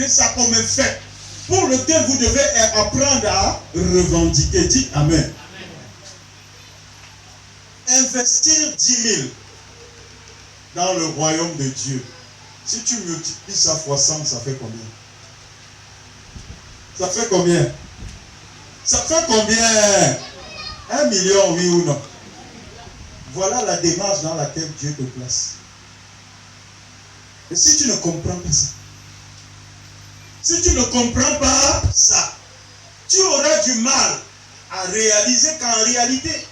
ça comme un fait pour lequel vous devez apprendre à revendiquer. Dites Amen. Investir 10 000 dans le royaume de Dieu. Si tu multiplies ça fois 100, ça fait combien? Ça fait combien? Ça fait combien? 1 million, oui ou non? Voilà la démarche dans laquelle Dieu te place. Et si tu ne comprends pas ça, si tu ne comprends pas ça, tu auras du mal à réaliser qu'en réalité,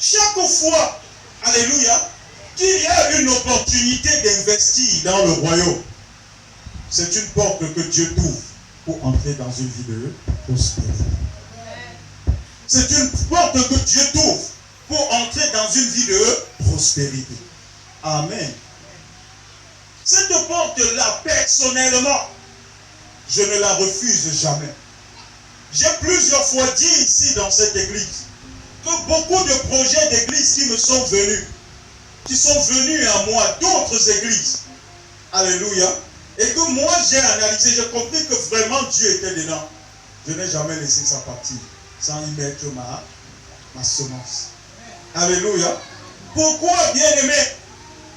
chaque fois, alléluia, qu'il y a une opportunité d'investir dans le royaume, c'est une porte que Dieu t'ouvre pour entrer dans une vie de prospérité. C'est une porte que Dieu t'ouvre pour entrer dans une vie de prospérité. Amen. Cette porte-là, personnellement, je ne la refuse jamais. J'ai plusieurs fois dit ici dans cette église que beaucoup de projets d'église qui me sont venus, qui sont venus à moi d'autres églises, alléluia, et que moi j'ai analysé, j'ai compris que vraiment Dieu était dedans. Je n'ai jamais laissé ça partir sans y mettre ma semence. Alléluia. Pourquoi, bien-aimé?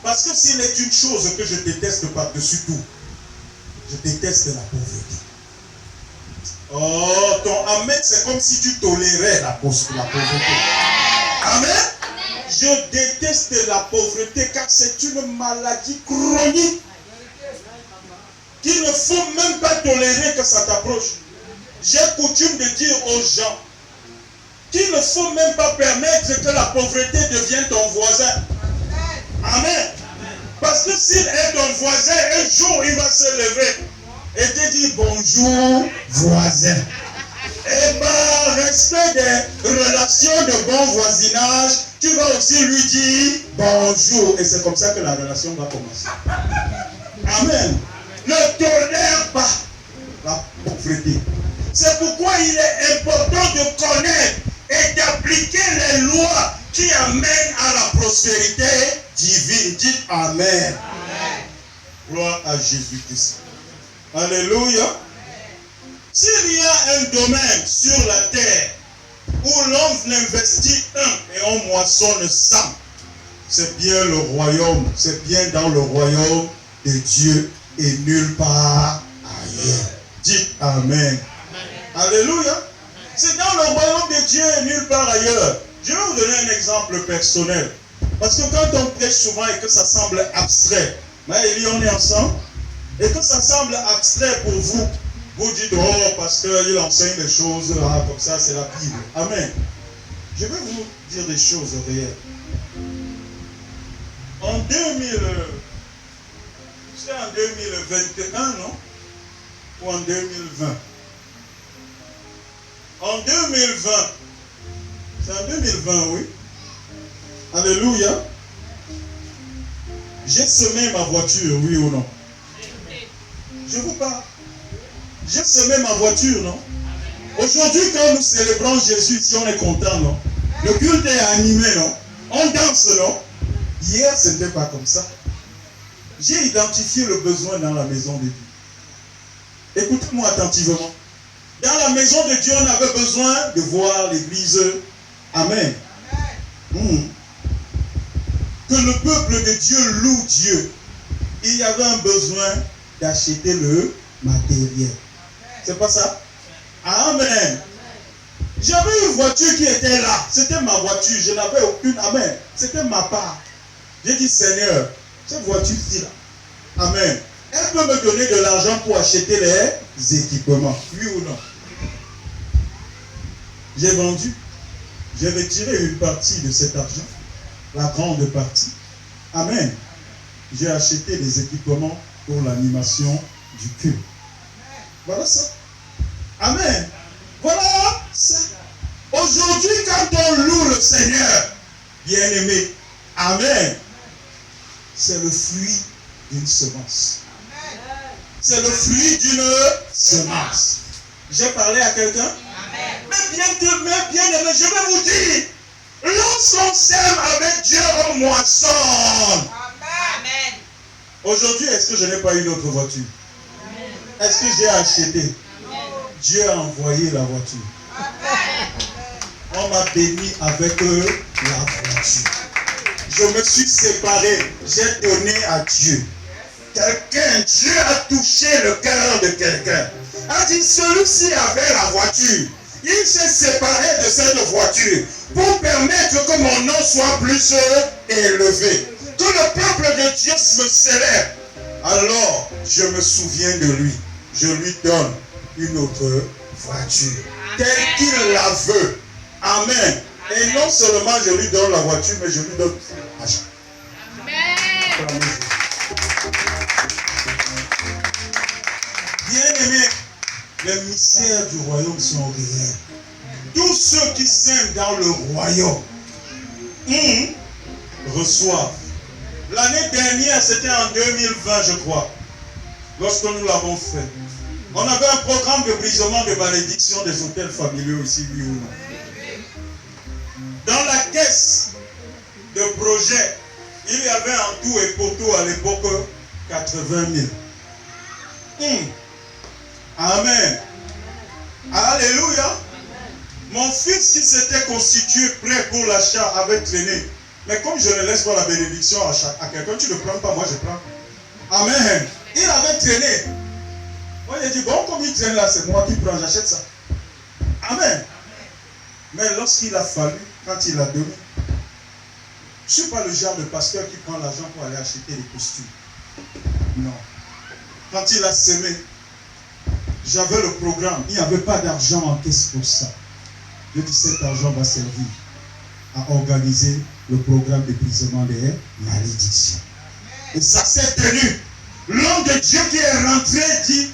Parce que s'il est une chose que je déteste par-dessus tout, je déteste la pauvreté. Oh, ton amen, c'est comme si tu tolérais la pauvreté. Amen. Je déteste la pauvreté car c'est une maladie chronique qu'il ne faut même pas tolérer que ça t'approche. J'ai coutume de dire aux gens qu'il ne faut même pas permettre que la pauvreté devienne ton voisin. Amen. Parce que s'il est ton voisin, un jour il va se lever et te dire bonjour voisin. Et par respect des relations de bon voisinage, tu vas aussi lui dire bonjour. Et c'est comme ça que la relation va commencer. Amen. Ne tolère pas la pauvreté. C'est pourquoi il est important de connaître et d'appliquer les lois qui amènent à la prospérité divine. Dites Amen. Amen. Gloire à Jésus-Christ. Alléluia. S'il y a un domaine sur la terre où l'homme investit et on moissonne 100, c'est bien le royaume, c'est bien dans le royaume de Dieu et nulle part ailleurs. Dites Amen. Amen. Alléluia. C'est dans le royaume de Dieu et nulle part ailleurs. Je vais vous donner un exemple personnel. Parce que quand on prêche souvent et que ça semble abstrait, mais Élie, on est ensemble, et que ça semble abstrait pour vous, vous dites, oh, parce qu'il enseigne des choses, comme ça, c'est la Bible. Amen. Je vais vous dire des choses réelles. En 2021, non? Ou en 2020? En 2020, c'est en 2020, oui. Alléluia. J'ai semé ma voiture, oui ou non? Je vous parle. J'ai semé ma voiture, non? Aujourd'hui, quand nous célébrons Jésus, si on est content, non? Le culte est animé, non? On danse, non? Hier, ce n'était pas comme ça. J'ai identifié le besoin dans la maison de Dieu. Écoutez-moi attentivement. Dans la maison de Dieu, on avait besoin de voir l'église. Amen. Que le peuple de Dieu loue Dieu. Il y avait un besoin d'acheter le matériel. C'est pas ça? Amen. J'avais une voiture qui était là. C'était ma voiture. Je n'avais aucune. Amen. C'était ma part. J'ai dit, Seigneur, cette voiture-ci là. Amen. Elle peut me donner de l'argent pour acheter les équipements. Oui ou non? J'ai vendu. J'ai retiré une partie de cet argent. La grande partie. Amen. J'ai acheté des équipements pour l'animation du culte. Voilà ça. Amen. Voilà ça. Aujourd'hui, quand on loue le Seigneur, bien-aimé, Amen, c'est le fruit d'une semence. C'est le fruit d'une semence. J'ai parlé à quelqu'un? Mais bien-aimé, je vais vous dire, lorsqu'on sème avec Dieu, on moissonne. Amen. Aujourd'hui, est-ce que je n'ai pas une autre voiture? Est-ce que j'ai acheté? Dieu a envoyé la voiture. On m'a béni avec la voiture. Je me suis séparé. J'ai donné à Dieu. Dieu a touché le cœur de quelqu'un. A dit, celui-ci avait la voiture. Il s'est séparé de cette voiture pour permettre que mon nom soit plus élevé. Que le peuple de Dieu me célèbre. Alors, je me souviens de lui. Je lui donne une autre voiture. Telle qu'il la veut. Amen. Et non seulement je lui donne la voiture, mais je lui donne l'argent. Amen. Bien-aimés, les mystères du royaume sont réels. Tous ceux qui s'aiment dans le royaume reçoivent. L'année dernière, c'était en 2020, je crois, lorsque nous l'avons fait. On avait un programme de brisement de malédiction des hôtels familiaux ici, oui ou non. Dans la caisse de projet, il y avait en tout et pour tout à l'époque 80 000. Amen. Alléluia. Mon fils qui s'était constitué prêt pour l'achat avait traîné. Mais comme je ne laisse pas la bénédiction à quelqu'un, tu ne prends pas, moi je prends. Amen. Il avait traîné. Moi j'ai dit, bon, comme il traîne là, c'est moi qui prends, j'achète ça. Amen. Mais lorsqu'il a fallu, quand il a donné, je ne suis pas le genre de pasteur qui prend l'argent pour aller acheter des costumes. Non. Quand il a semé, j'avais le programme. Il n'y avait pas d'argent en caisse pour ça. Je dis, cet argent va servir à organiser le programme de brisement des malédictions. Et ça s'est tenu. L'homme de Dieu qui est rentré dit,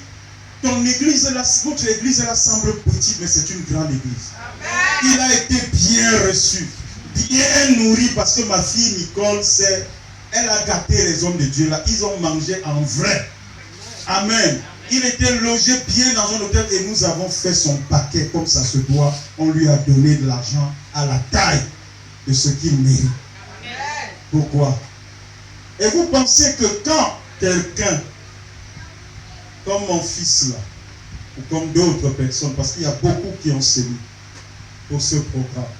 ton église, votre église, elle semble petite, mais c'est une grande église. Amen. Il a été bien reçu, bien nourri, parce que ma fille Nicole, elle a gâté les hommes de Dieu là. Ils ont mangé en vrai. Amen. Il était logé bien dans un hôtel et nous avons fait son paquet comme ça se doit. On lui a donné de l'argent à la taille de ce qu'il mérite. Pourquoi? Et vous pensez que quand quelqu'un, comme mon fils là, ou comme d'autres personnes, parce qu'il y a beaucoup qui ont sévi pour ce programme,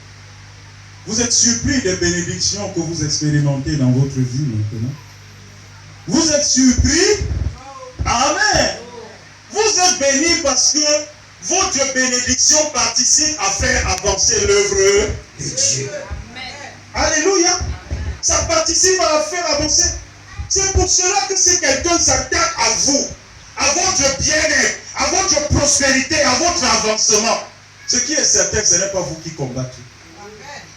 vous êtes surpris des bénédictions que vous expérimentez dans votre vie maintenant? Vous êtes surpris? Amen. Vous êtes bénis parce que votre bénédiction participe à faire avancer l'œuvre de Dieu. Alléluia. Ça participe à la faire avancer. C'est pour cela que si quelqu'un s'attaque à vous, à votre bien-être, à votre prospérité, à votre avancement, ce qui est certain, ce n'est pas vous qui combattrez.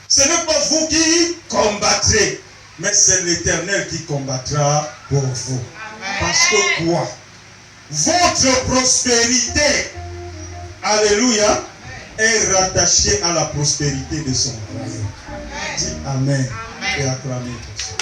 Ce n'est pas vous qui combattrez, mais c'est l'Éternel qui combattra pour vous. Parce que quoi? Votre prospérité, alléluia, est rattachée à la prospérité de son royaume. Dites Amen et acclamez pour ça.